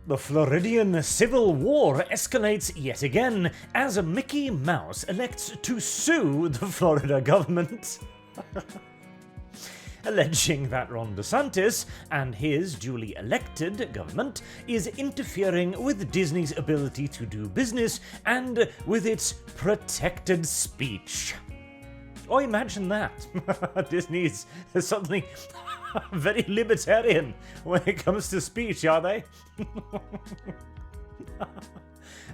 The Floridian Civil War escalates yet again as Mickey Mouse elects to sue the Florida government, alleging that Ron DeSantis and his duly elected government is interfering with Disney's ability to do business and with its protected speech. Oh, imagine that. Disney's suddenly very libertarian when it comes to speech, are they?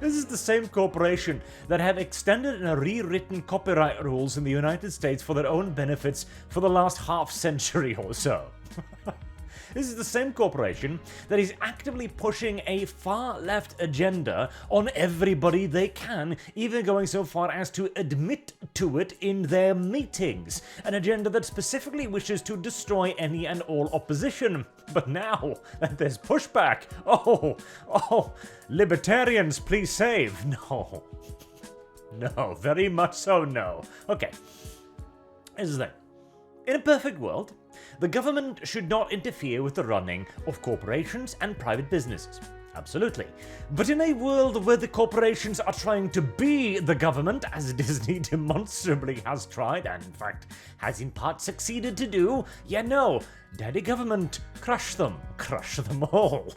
This is the same corporation that have extended and rewritten copyright rules in the United States for their own benefits for the last half century or so. This is the same corporation that is actively pushing a far-left agenda on everybody they can, even going so far as to admit to it in their meetings. An agenda that specifically wishes to destroy any and all opposition. But now that there's pushback, libertarians, please save. No, very much so no. Okay, here's the thing. In a perfect world, the government should not interfere with the running of corporations and private businesses. Absolutely. But in a world where the corporations are trying to be the government, as Disney demonstrably has tried, and in fact has in part succeeded to do, Daddy Government, crush them all.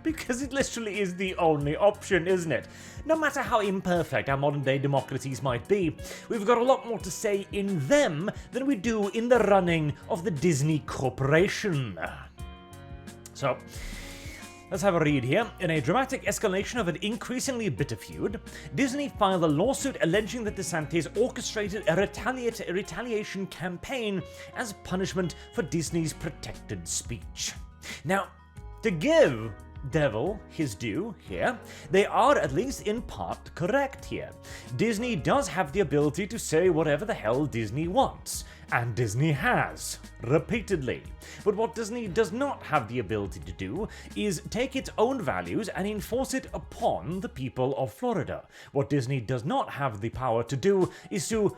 Because it literally is the only option, isn't it? No matter how imperfect our modern-day democracies might be, we've got a lot more to say in them than we do in the running of the Disney Corporation. So, let's have a read here. In a dramatic escalation of an increasingly bitter feud, Disney filed a lawsuit alleging that DeSantis orchestrated a retaliation campaign as punishment for Disney's protected speech. Now, to give Devil his due here, they are at least in part correct here. Disney does have the ability to say whatever the hell Disney wants, and Disney has, repeatedly. But what Disney does not have the ability to do is take its own values and enforce it upon the people of Florida. What Disney does not have the power to do is to,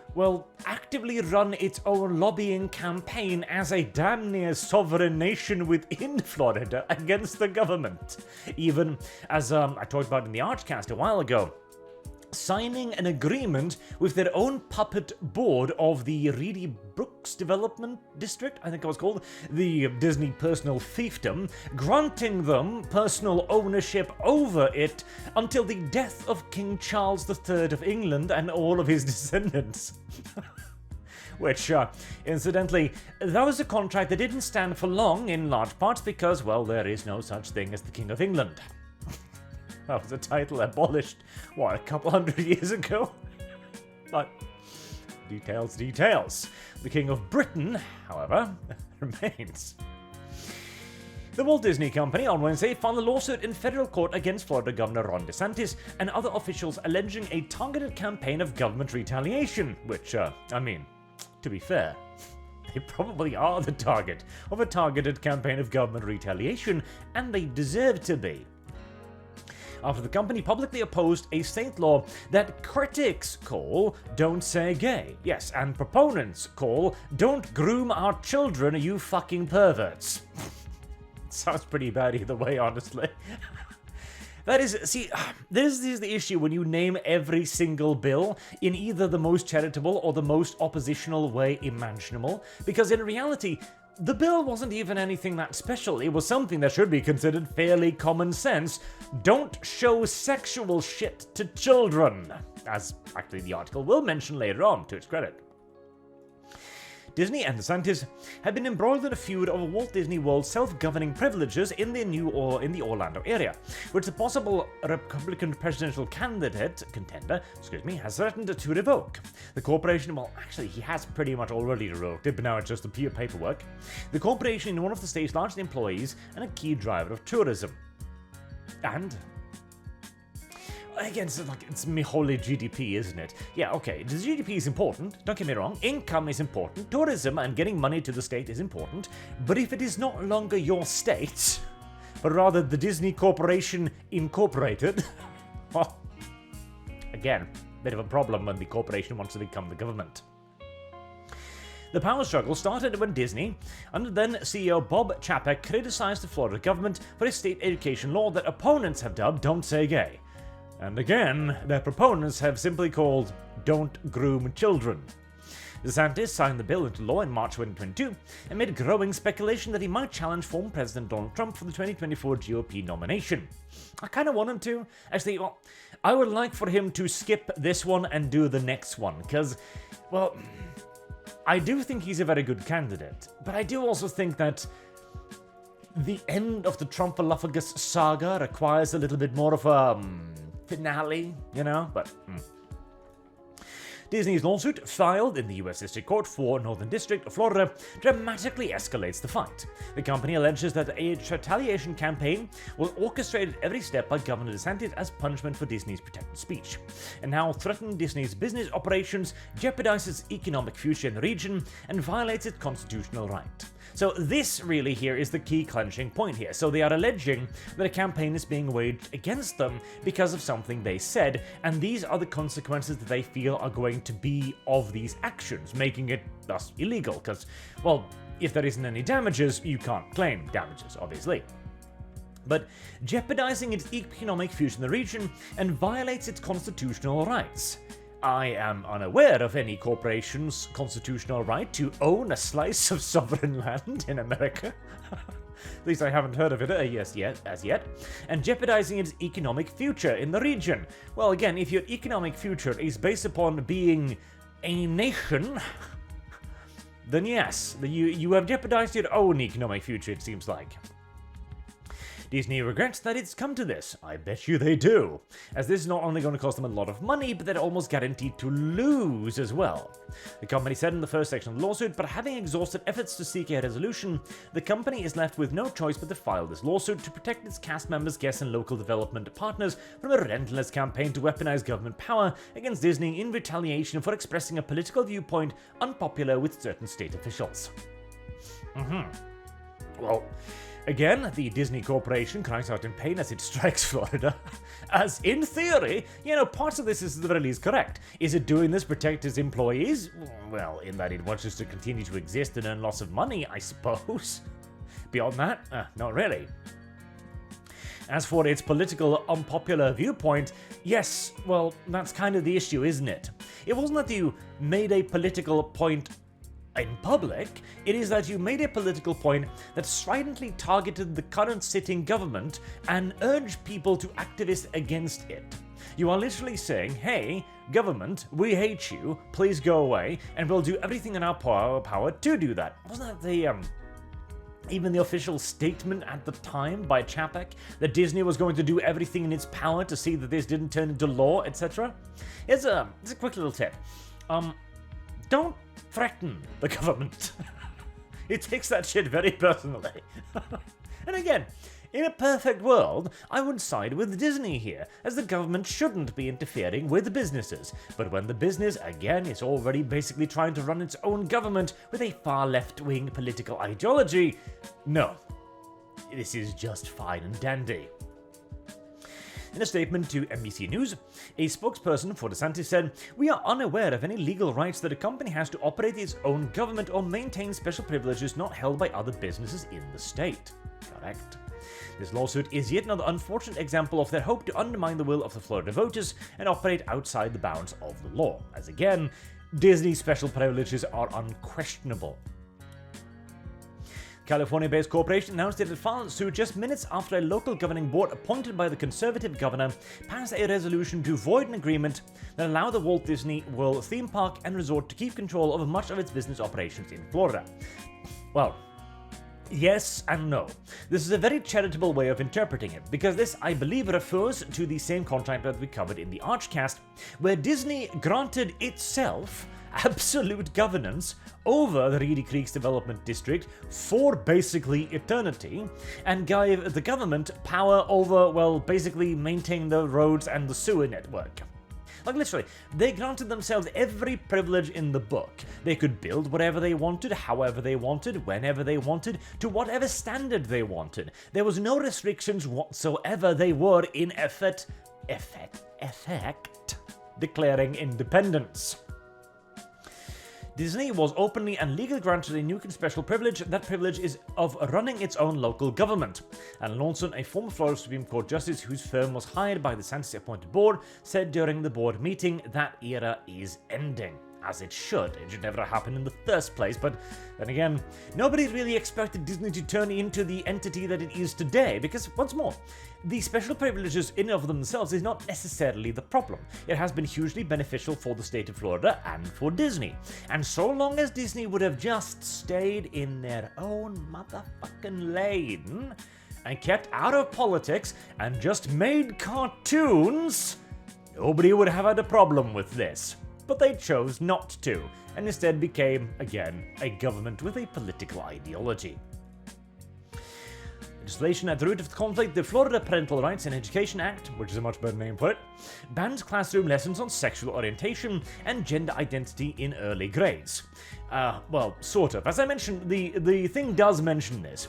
actively run its own lobbying campaign as a damn near sovereign nation within Florida against the government. Even, as I talked about in the ArchCast a while ago, signing an agreement with their own puppet board of the Reedy Brooks Development District, I think it was called, the Disney personal fiefdom, granting them personal ownership over it until the death of King Charles III of England and all of his descendants. Which, incidentally, that was a contract that didn't stand for long, in large part because, there is no such thing as the King of England. That was a title abolished, a couple hundred years ago? But details. The King of Britain, however, remains. The Walt Disney Company on Wednesday filed a lawsuit in federal court against Florida Governor Ron DeSantis and other officials alleging a targeted campaign of government retaliation, which, to be fair, they probably are the target of a targeted campaign of government retaliation, and they deserve to be. After the company publicly opposed a state law that critics call "don't say gay," yes, and proponents call "don't groom our children, you fucking perverts." Sounds pretty bad either way, honestly. This is the issue when you name every single bill in either the most charitable or the most oppositional way imaginable, because in reality, the bill wasn't even anything that special. It was something that should be considered fairly common sense. Don't show sexual shit to children, as actually the article will mention later on, to its credit. Disney and DeSantis have been embroiled in a feud over Walt Disney World's self-governing privileges in the Orlando area, which the possible Republican presidential contender, has threatened to revoke. The corporation, he has pretty much already revoked it, but now it's just the pure paperwork. The corporation is one of the state's largest employees and a key driver of tourism. And again, it's me holy GDP, isn't it? Yeah, okay, the GDP is important, don't get me wrong, income is important, tourism and getting money to the state is important, but if it is no longer your state, but rather the Disney Corporation Incorporated, again, bit of a problem when the corporation wants to become the government. The power struggle started when Disney, under then CEO Bob Chapek, criticized the Florida government for a state education law that opponents have dubbed Don't Say Gay. And again, their proponents have simply called Don't Groom Children. DeSantis signed the bill into law in March 2022 amid growing speculation that he might challenge former President Donald Trump for the 2024 GOP nomination. I kind of want him to. Actually, well, I would like for him to skip this one and do the next one, because, well, I do think he's a very good candidate, but I do also think that the end of the Trump-Aluphagus saga requires a little bit more of a finale, you know, but... Disney's lawsuit, filed in the U.S. District Court for Northern District of Florida, dramatically escalates the fight. The company alleges that a retaliation campaign was orchestrated every step by Governor DeSantis as punishment for Disney's protected speech, and now threatens Disney's business operations, jeopardizes its economic future in the region, and violates its constitutional right. So this really here is the key clenching point here. So they are alleging that a campaign is being waged against them because of something they said, and these are the consequences that they feel are going to be of these actions, making it thus illegal, because, well, if there isn't any damages, you can't claim damages, obviously. But jeopardizing its economic future in the region and violates its constitutional rights. I am unaware of any corporation's constitutional right to own a slice of sovereign land in America. At least I haven't heard of it as yet. And jeopardizing its economic future in the region. Well, again, if your economic future is based upon being a nation, then yes, you have jeopardized your own economic future, it seems like. Disney regrets that it's come to this. I bet you they do, as this is not only going to cost them a lot of money, but they're almost guaranteed to lose as well. The company said in the first section of the lawsuit, but having exhausted efforts to seek a resolution, the company is left with no choice but to file this lawsuit to protect its cast members, guests, and local development partners from a relentless campaign to weaponize government power against Disney in retaliation for expressing a political viewpoint unpopular with certain state officials. Well, again, the Disney Corporation cries out in pain as it strikes Florida. As, in theory, parts of this is at the very least correct. Is it doing this to protect its employees? Well, in that it wants us to continue to exist and earn lots of money, I suppose. Beyond that, not really. As for its political unpopular viewpoint, yes, well, that's kind of the issue, isn't it? It wasn't that you made a political point in public, it is that you made a political point that stridently targeted the current sitting government and urged people to activist against it. You are literally saying, hey, government, we hate you, please go away, and we'll do everything in our power to do that. Wasn't that even the official statement at the time by Chapek, that Disney was going to do everything in its power to see that this didn't turn into law, etc.? It's a quick little tip. Don't threaten the government. It takes that shit very personally. And again, in a perfect world, I would side with Disney here, as the government shouldn't be interfering with businesses. But when the business, again, is already basically trying to run its own government with a far left-wing political ideology, no. This is just fine and dandy. In a statement to NBC News, a spokesperson for DeSantis said, "We are unaware of any legal rights that a company has to operate its own government or maintain special privileges not held by other businesses in the state." Correct. This lawsuit is yet another unfortunate example of their hope to undermine the will of the Florida voters and operate outside the bounds of the law, as again, Disney's special privileges are unquestionable. California-based corporation announced it had filed suit just minutes after a local governing board appointed by the conservative governor passed a resolution to void an agreement that allowed the Walt Disney World theme park and resort to keep control over much of its business operations in Florida. Well, yes and no. This is a very charitable way of interpreting it, because this, I believe, refers to the same contract that we covered in the ArchCast, where Disney granted itself absolute governance over the Reedy Creek's development district for basically eternity, and gave the government power over, well, basically maintaining the roads and the sewer network. Like, literally, they granted themselves every privilege in the book. They could build whatever they wanted, however they wanted, whenever they wanted, to whatever standard they wanted. There was no restrictions whatsoever. They were, in effect, declaring independence. Disney was openly and legally granted a new and special privilege. That privilege is of running its own local government. And Lawson, a former Florida Supreme Court justice whose firm was hired by the DeSantis appointed board, said during the board meeting that era is ending. As it should. It should never happen in the first place, but then again, nobody really expected Disney to turn into the entity that it is today, because, once more, the special privileges in and of themselves is not necessarily the problem. It has been hugely beneficial for the state of Florida and for Disney. And so long as Disney would have just stayed in their own motherfucking lane and kept out of politics and just made cartoons, nobody would have had a problem with this. But they chose not to, and instead became, again, a government with a political ideology. Legislation at the root of the conflict, the Florida Parental Rights and Education Act, which is a much better name for it, bans classroom lessons on sexual orientation and gender identity in early grades. Well, sort of. As I mentioned, the thing does mention this.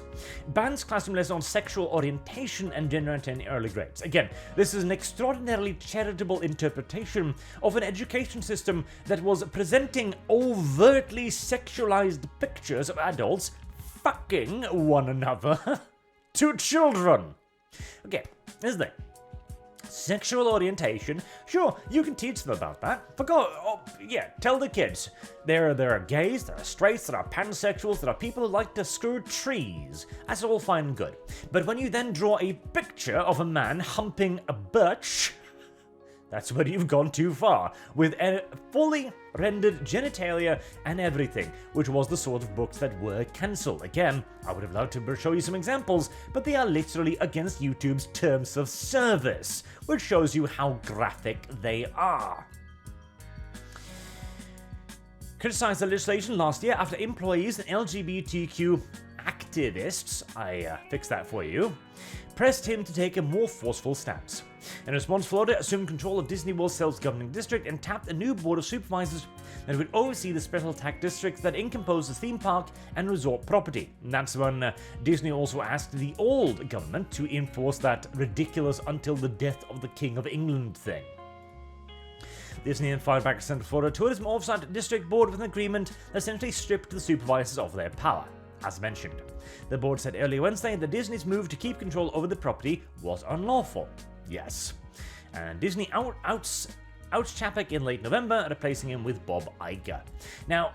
Bans classroom lessons on sexual orientation and gender identity in early grades. Again, this is an extraordinarily charitable interpretation of an education system that was presenting overtly sexualized pictures of adults fucking one another to children. Okay, here's the thing. Sexual orientation, sure, you can teach them about that. Tell the kids. There are gays, there are straights, there are pansexuals, there are people who like to screw trees. That's all fine and good. But when you then draw a picture of a man humping a birch, that's where you've gone too far, with a fully rendered genitalia and everything, which was the sort of books that were cancelled. Again, I would have loved to show you some examples, but they are literally against YouTube's terms of service, which shows you how graphic they are. Criticized the legislation last year after employees and LGBTQ activists, I fixed that for you, pressed him to take a more forceful stance. In response, Florida assumed control of Disney World's self-governing district and tapped a new board of supervisors that would oversee the special tax districts that encompass the theme park and resort property. And that's when Disney also asked the old government to enforce that ridiculous until the death of the King of England thing. Disney then fired back to Central Florida Tourism Oversight District Board with an agreement that essentially stripped the supervisors of their power. As mentioned, the board said earlier Wednesday that Disney's move to keep control over the property was unlawful. Yes. And Disney outs Chapek in late November, replacing him with Bob Iger. Now,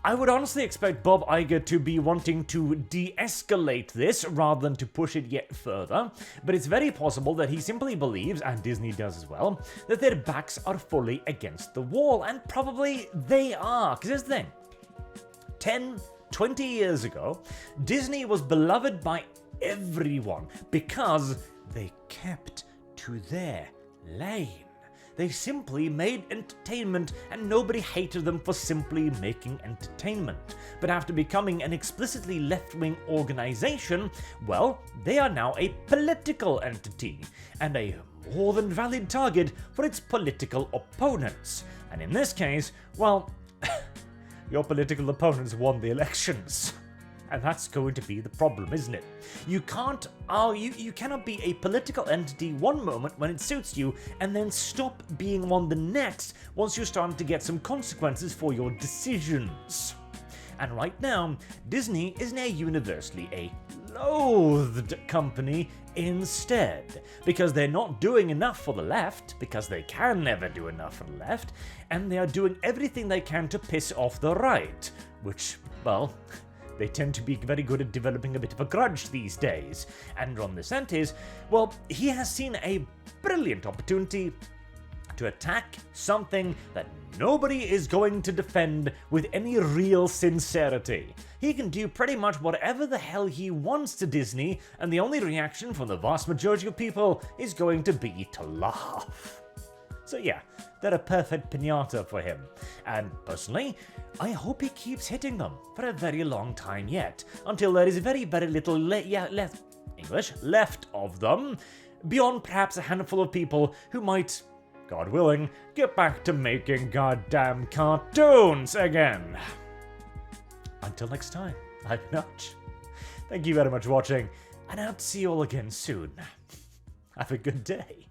I would honestly expect Bob Iger to be wanting to de-escalate this rather than to push it yet further, but it's very possible that he simply believes, and Disney does as well, that their backs are fully against the wall, and probably they are. Because here's the thing. 20 years ago, Disney was beloved by everyone because they kept to their lane. They simply made entertainment, and nobody hated them for simply making entertainment. But after becoming an explicitly left-wing organization, well, they are now a political entity, and a more than valid target for its political opponents. And in this case, well, your political opponents won the elections. And that's going to be the problem, isn't it? You cannot be a political entity one moment when it suits you and then stop being one the next once you're starting to get some consequences for your decisions. And right now, Disney is now universally a loathed company instead, because they're not doing enough for the left, because they can never do enough for the left, and they are doing everything they can to piss off the right, which, well, they tend to be very good at developing a bit of a grudge these days. And Ron DeSantis, well, he has seen a brilliant opportunity to attack something that nobody is going to defend with any real sincerity. He can do pretty much whatever the hell he wants to Disney, and the only reaction from the vast majority of people is going to be to laugh. So yeah, they're a perfect piñata for him. And personally, I hope he keeps hitting them for a very long time yet, until there is very, very little left of them, beyond perhaps a handful of people who might, God willing, get back to making goddamn cartoons again. Until next time, I'm Notch. Thank you very much for watching, and I'll see you all again soon. Have a good day.